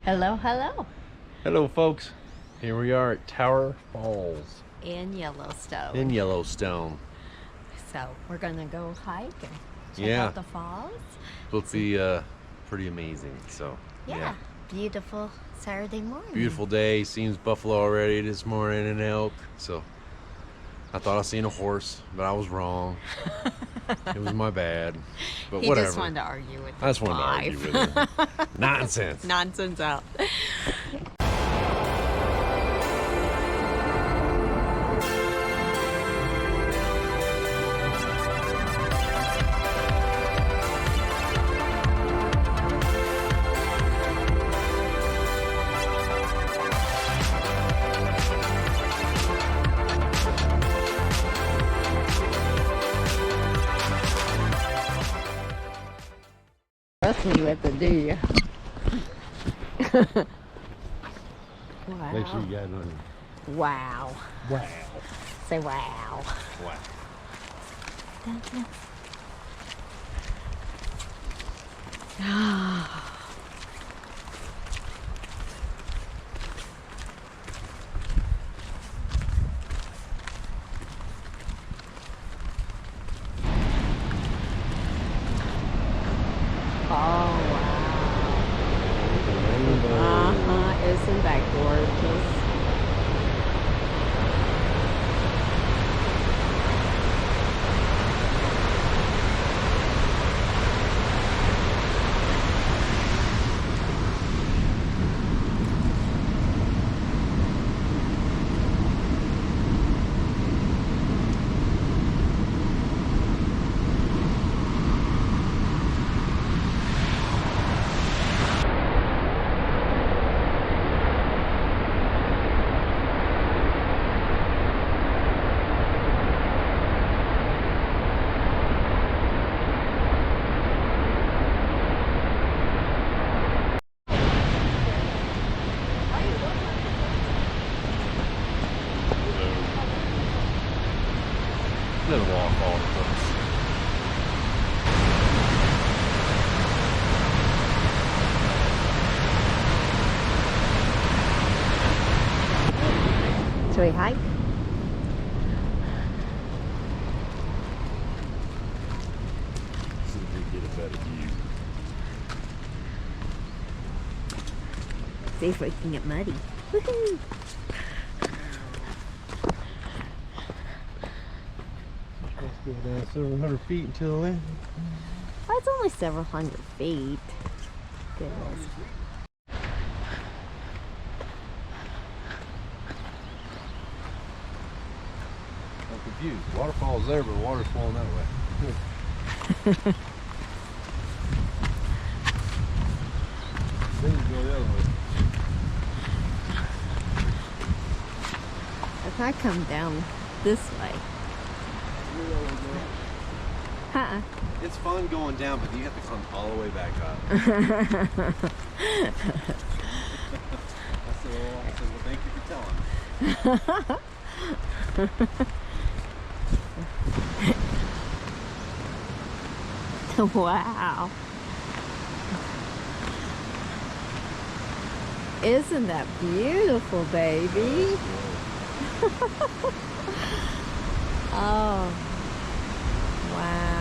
Hello, hello. Hello folks, here we are at Tower Falls In Yellowstone. in Yellowstone. So we're gonna go hike and check Yeah. out the falls. It'll be pretty amazing. So Yeah. Beautiful Saturday morning. beautiful day. Seems buffalo already this morning and elk. So I thought I seen a horse, but I was wrong. It was my bad. But He whatever. just wanted to argue with I just wanted to argue with him. Nonsense. Nonsense out. Trust me with it, do you? Wow. Make sure you got it on you. Wow. Wow. Say wow. Wow. Oh, wow. Isn't that gorgeous? Little waterfall, folks. Should we hike? See if we can get a better view. See if we can get muddy. Woohoo! Let's go down several hundred feet until the land. Oh, it's only several hundred feet. Goodness. I'm confused. Waterfall's there, but the water's flowing that way. Then you go the other way. If I come down this way. Uh-uh. It's fun going down, but you have to come all the way back up. I said, well, thank you for telling me. Wow. Isn't that beautiful, baby? Oh, wow.